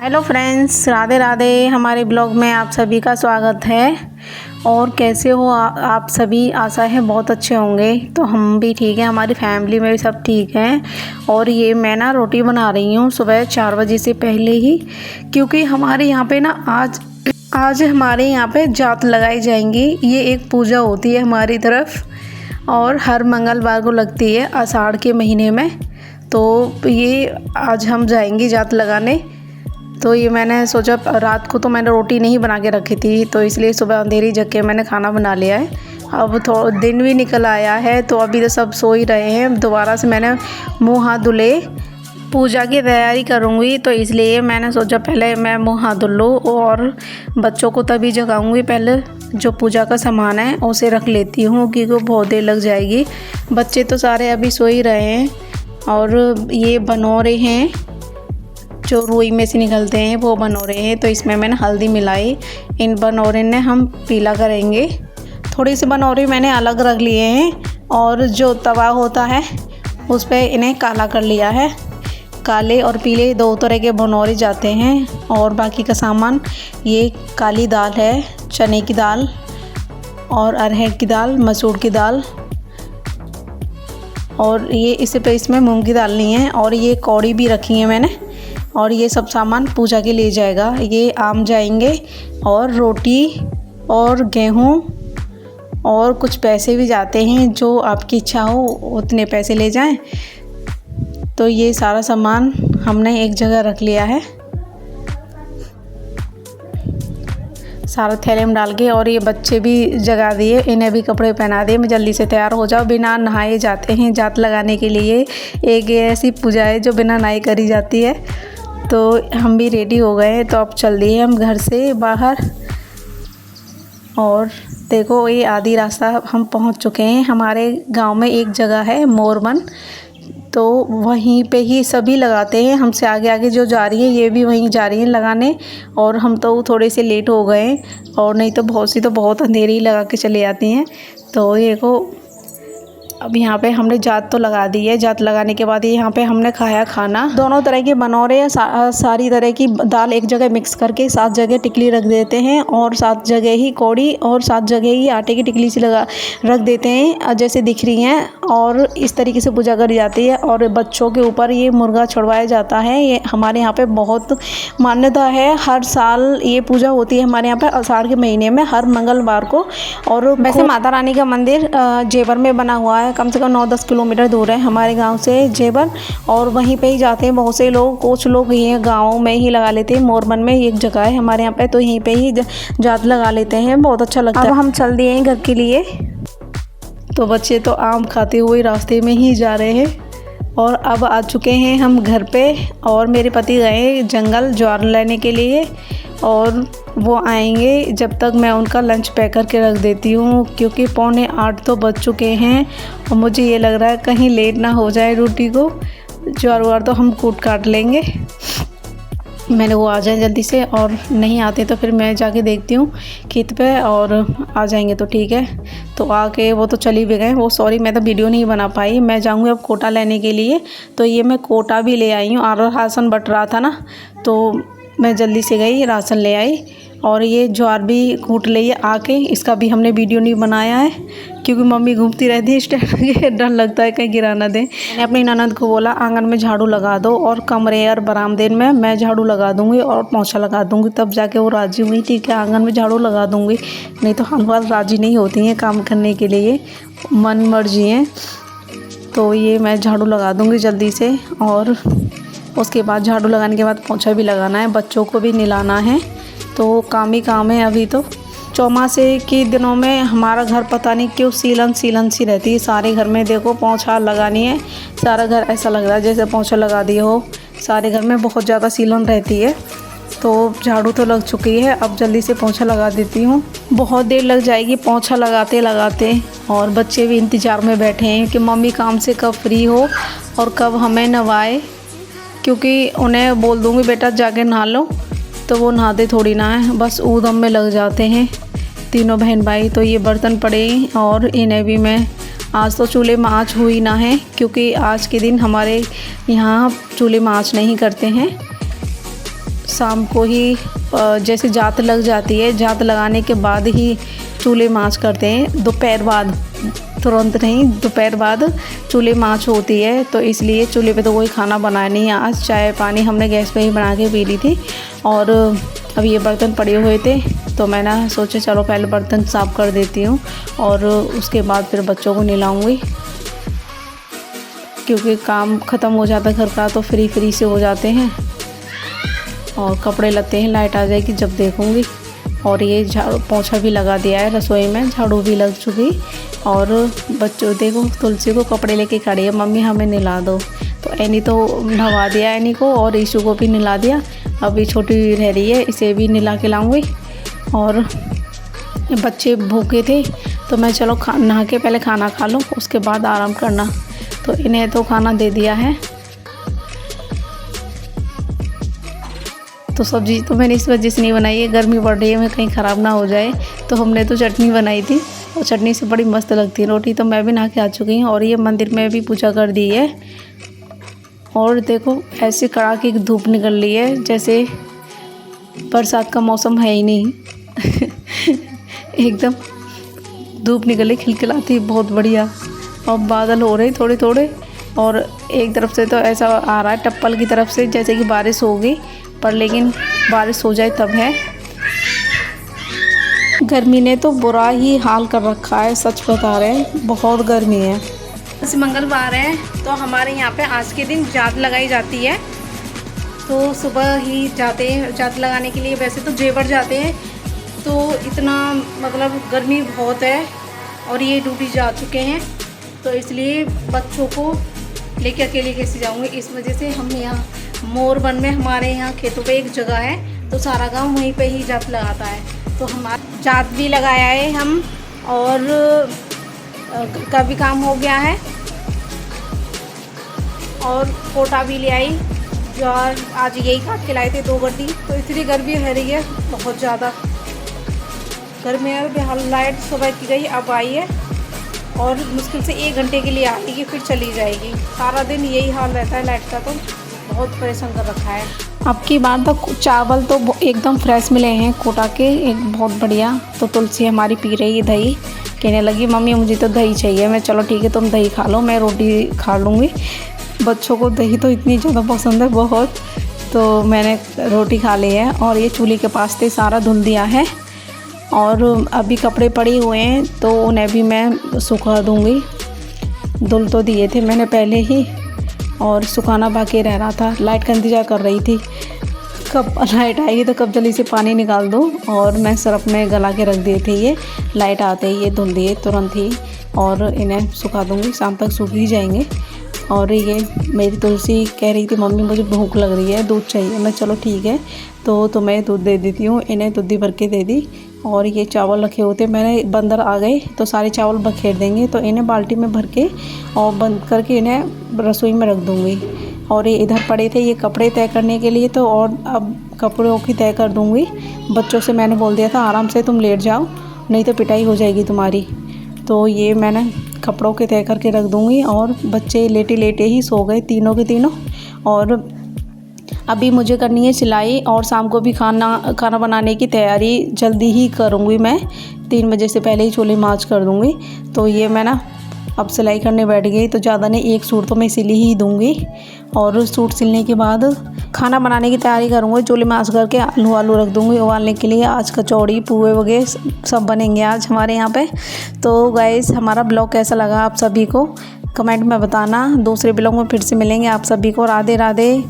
Hello friends, Radhe Radhe. हमारे blog में आप सभी का स्वागत है। और कैसे हो आप सभी? आशा है बहुत अच्छे होंगे। तो हम भी ठीक हैं, हमारी फैमिली में भी सब ठीक हैं। और ये मैं ना रोटी बना रही हूँ सुबह 4 बजे से पहले ही, क्योंकि हमारे यहाँ पे ना आज हमारे यहाँ पे जात लगाई जाएंगी। ये एक पूजा होती है हमारी तरफ और हर मंगलवार को लगती है आषाढ़ के महीने में। तो ये आज हम जाएंगे जात लगाने। तो ये मैंने सोचा, रात को तो मैंने रोटी नहीं बना के रखी थी, तो इसलिए सुबह अंधेरी जग के मैंने खाना बना लिया है। अब थोड़ा दिन भी निकल आया है, तो अभी तो सब सो ही रहे हैं। दोबारा से मैंने मुँह हाथ धुले पूजा की तैयारी करूँगी, तो इसलिए मैंने सोचा पहले मैं मुँह हाथ धुल लूँ और बच्चों को तभी जगाऊँगी। पहले जो पूजा का सामान है उसे रख लेती हूँ, क्योंकि बहुत देर लग जाएगी। बच्चे तो सारे अभी सो ही रहे हैं। और ये बनौरे हैं जो रुई में से निकलते हैं, वो बनौरे हैं। तो इसमें मैंने हल्दी मिलाई। इन बनौरे ने हम पीला करेंगे। थोड़ी सी बनौरे मैंने अलग रख लिए हैं और जो तवा होता है उस पर इन्हें काला कर लिया है। काले और पीले दो तरह के बनौरे जाते हैं। और बाकी का सामान, ये काली दाल है, चने की दाल और अरहर की दाल, मसूर की दाल, और ये इसे पे इसमें मूंग की दाल नहीं है। और ये कौड़ी भी रखी है मैंने। और ये सब सामान पूजा के लिए जाएगा। ये आम जाएंगे और रोटी और गेहूँ और कुछ पैसे भी जाते हैं, जो आपकी इच्छा हो उतने पैसे ले जाएं। तो ये सारा सामान हमने एक जगह रख लिया है, सारा थैले में डाल के। और ये बच्चे भी जगा दिए, इन्हें भी कपड़े पहना दिए। मैं जल्दी से तैयार हो जाओ। बिना नहाए जाते हैं जात लगाने के लिए। एक ऐसी पूजा है जो बिना नहाए करी जाती है। तो हम भी रेडी हो गए, तो अब चल दिए हम घर से बाहर। और देखो, ये आधी रास्ता हम पहुंच चुके हैं। हमारे गांव में एक जगह है मोरबन, तो वहीं पे ही सभी लगाते हैं। हमसे आगे आगे जो जा रही है ये भी वहीं जा रही है लगाने। और हम तो थोड़े से लेट हो गए, और नहीं तो बहुत सी तो बहुत अंधेरी लगा के चले जाती हैं। तो ये को अब यहाँ पे हमने जात तो लगा दी है। जात लगाने के बाद यहाँ पे हमने खाया खाना। दोनों तरह के बनौरे सारी तरह की दाल एक जगह मिक्स करके 7 जगह टिकली रख देते हैं, और 7 जगह ही कौड़ी और 7 जगह ही आटे की टिकली से रख देते हैं, जैसे दिख रही हैं। और इस तरीके से पूजा करी जाती है। और बच्चों के ऊपर ये मुर्गा चढ़वाया जाता है। ये हमारे यहाँ पे बहुत मान्यता है। हर साल ये पूजा होती है हमारे यहाँ पर आषाढ़ के महीने में, हर मंगलवार को। और वैसे माता रानी का मंदिर जेवर में बना हुआ है। कम से कम 9-10 किलोमीटर दूर है हमारे गांव से जेवर। और वहीं पे ही जाते हैं बहुत से लोग। कुछ लोग ये गांव में ही लगा लेते हैं। मोरबन में एक जगह है हमारे यहाँ पे, तो यहीं पे ही जात लगा लेते हैं। बहुत अच्छा लगता है। अब हम चल दिए हैं घर के लिए। तो बच्चे तो आम खाते हुए रास्ते में ही जा रहे हैं। और अब आ चुके हैं हम घर पे। और मेरे पति गए जंगल ज्वार लेने के लिए, और वो आएंगे जब तक मैं उनका लंच पैक करके रख देती हूँ, क्योंकि 7:45 तो बज चुके हैं। और मुझे ये लग रहा है कहीं लेट ना हो जाए रोटी को। ज्वार तो हम कूट काट लेंगे, मैंने वो आ जाए जल्दी से। और नहीं आते तो फिर मैं जाके देखती हूँ खेत पे, और आ जाएंगे तो ठीक है। तो आके वो तो चली भी गए। वो सॉरी, मैं तो वीडियो नहीं बना पाई। मैं जाऊँगी अब कोटा लेने के लिए। तो ये मैं कोटा भी ले आई हूँ। और राशन बट रहा था ना, तो मैं जल्दी से गई राशन ले आई। और ये ज्वार भी कूट ली आके। इसका भी हमने वीडियो नहीं बनाया है, क्योंकि मम्मी घूमती रहती है स्टैंड के, डर लगता है कहीं गिरा ना दे। मैंने अपनी ननद को बोला आंगन में झाड़ू लगा दो, और कमरे और बरामदे में मैं झाड़ू लगा दूंगी और पोंछा लगा दूंगी। तब जाके वो राजी हुई थी कि आंगन में झाड़ू लगा दूंगी। नहीं तो हर बार राजी नहीं होती हैं काम करने के लिए, मन मर्जी है। तो ये मैं झाड़ू लगा दूंगी जल्दी से। और उसके बाद झाड़ू लगाने के बाद पोंछा भी लगाना है, बच्चों को भी नहलाना है। तो काम ही काम है। अभी तो चौमासे के दिनों में हमारा घर पता नहीं क्यों सीलन सी रहती है। सारे घर में देखो पोंछा लगानी है। सारा घर ऐसा लग रहा है जैसे पोंछा लगा दिए हो। सारे घर में बहुत ज़्यादा सीलन रहती है। तो झाड़ू तो लग चुकी है, अब जल्दी से पोंछा लगा देती हूँ। बहुत देर लग जाएगी पोंछा लगाते लगाते। और बच्चे भी इंतज़ार में बैठे हैं कि मम्मी काम से कब फ्री हो और कब हमें नहवाए, क्योंकि उन्हें बोल दूँगी बेटा जाके नहा लो, तो वो नहाते थोड़ी ना है, बस ऊधम में लग जाते हैं तीनों बहन भाई। तो ये बर्तन पड़े, और इन्हें भी मैं आज तो चूल्हे में आँच हुई ना है, क्योंकि आज के दिन हमारे यहाँ चूल्हे में आँच नहीं करते हैं। शाम को ही जैसे जात लग जाती है, जात लगाने के बाद ही चूल्हे मांच करते हैं, दोपहर बाद, तुरंत नहीं, दोपहर बाद चूल्हे मांच होती है। तो इसलिए चूल्हे पे तो कोई खाना बनाया नहीं है आज। चाय पानी हमने गैस पे ही बना के पी ली थी। और अब ये बर्तन पड़े हुए थे तो मैंने सोचा चलो पहले बर्तन साफ़ कर देती हूँ और उसके बाद फिर बच्चों को नहलाऊँगी, क्योंकि काम ख़त्म हो जाता है घर का तो फ्री से हो जाते हैं। और कपड़े लते हैं, लाइट आ जाएगी जब देखूँगी। और ये झाड़ू पोंछा भी लगा दिया है रसोई में, झाड़ू भी लग चुकी। और बच्चों देखो तुलसी को कपड़े लेके खड़ी है, मम्मी हमें नहला दो। तो एनी तो नहवा दिया एनी को और ईशू को भी नहला दिया। अभी छोटी रह रही है, इसे भी नहला के लाऊंगी। और बच्चे भूखे थे तो मैं चलो नहा के पहले खाना खा लो, उसके बाद आराम करना। तो इन्हें तो खाना दे दिया है। तो सब्ज़ी तो मैंने इस वजह से नहीं बनाई है, गर्मी बढ़ रही है, मैं कहीं ख़राब ना हो जाए। तो हमने तो चटनी बनाई थी और चटनी से बड़ी मस्त लगती है रोटी। तो मैं भी नहा के आ चुकी हूँ और ये मंदिर में भी पूजा कर दी है। और देखो ऐसे कड़ाके की धूप निकल रही है, जैसे बरसात का मौसम है ही नहीं। एकदम धूप निकली खिलखिलाती, बहुत बढ़िया। और बादल हो रहे थोड़े थोड़े, और एक तरफ से तो ऐसा आ रहा है टप्पल की तरफ से जैसे कि बारिश होगी, पर लेकिन बारिश हो जाए तब है। गर्मी ने तो बुरा ही हाल कर रखा है, सच बता रहे हैं, बहुत गर्मी है। आज मंगलवार है तो हमारे यहाँ पे आज के दिन जात लगाई जाती है। तो सुबह ही जाते हैं जात लगाने के लिए। वैसे तो जेवर जाते हैं, तो इतना मतलब गर्मी बहुत है और ये ड्यूटी जा चुके हैं, तो इसलिए बच्चों को लेके अकेले कैसे जाऊँगी, इस वजह से हम यहाँ मोरबन में हमारे यहाँ खेतों पे एक जगह है, तो सारा गांव वहीं पे ही जात लगाता है। तो हमारा जात भी लगाया है हम, और का भी काम हो गया है। और कोटा भी ले आई, जो आज यही काट के लाए थे 2 गड्डी। तो इतनी गर्मी रह रही है, बहुत ज़्यादा गर्मी है। लाइट सुबह की गई, अब आई है और मुश्किल से 1 घंटे के लिए आएगी, फिर चली जाएगी। सारा दिन यही हाल रहता है लाइट का, तो बहुत परेशान कर रखा है। अब की बार तो चावल तो एकदम फ्रेश मिले हैं कोटा के, एक बहुत बढ़िया। तो तुलसी हमारी पी रही है दही, कहने लगी मम्मी मुझे तो दही चाहिए। मैं चलो ठीक है तुम दही खा लो, मैं रोटी खा लूँगी। बच्चों को दही तो इतनी ज़्यादा पसंद है, बहुत। तो मैंने रोटी खा ली है और ये चूल्हे के पास से सारा धुल दिया है। और अभी कपड़े पड़े हुए हैं तो उन्हें भी मैं सुखा दूँगी। धुल तो दिए थे मैंने पहले ही, और सुखाना बाकी रह रहा था। लाइट का इंतज़ार कर रही थी, कब लाइट आएगी तो कब जल्दी से पानी निकाल दूँ। और मैं सरफ में गला के रख दिए थे, ये लाइट आते ही ये धुल दिए तुरंत ही, और इन्हें सुखा दूँगी, शाम तक सूख ही जाएंगे। और ये मेरी तुलसी कह रही थी मम्मी मुझे भूख लग रही है, दूध चाहिए। मैं चलो ठीक है तो तुम्हें दूध दे देती हूँ। इन्हें दूधी भर के दे दी। और ये चावल रखे होते, मैंने बंदर आ गए तो सारे चावल बखेर देंगे, तो इन्हें बाल्टी में भर के और बंद करके इन्हें रसोई में रख दूँगी। और ये इधर पड़े थे ये कपड़े तय करने के लिए, तो और अब कपड़ों की तय कर दूँगी। बच्चों से मैंने बोल दिया था आराम से तुम लेट जाओ, नहीं तो पिटाई हो जाएगी तुम्हारी। तो ये मैंने कपड़ों के तय करके रख दूँगी। और बच्चे लेटे लेटे ही सो गए, तीनों के तीनों। और अभी मुझे करनी है सिलाई, और शाम को भी खाना बनाने की तैयारी जल्दी ही करूँगी मैं। 3 बजे से पहले ही चूल्हे मांच कर दूँगी। तो ये मैं ना अब सिलाई करने बैठ गई, तो ज़्यादा नहीं 1 सूट तो मैं सिली ही दूँगी। और सूट सिलने के बाद खाना बनाने की तैयारी करूँगी। चूल्हे मांच करके आलू रख दूँगी उबालने के लिए। आज कचौड़ी पुए वगैरह सब बनेंगे आज हमारे यहाँ पे। तो गाइस हमारा ब्लॉग कैसा लगा आप सभी को कमेंट में बताना। दूसरे ब्लॉग में फिर से मिलेंगे आप सभी को। राधे राधे।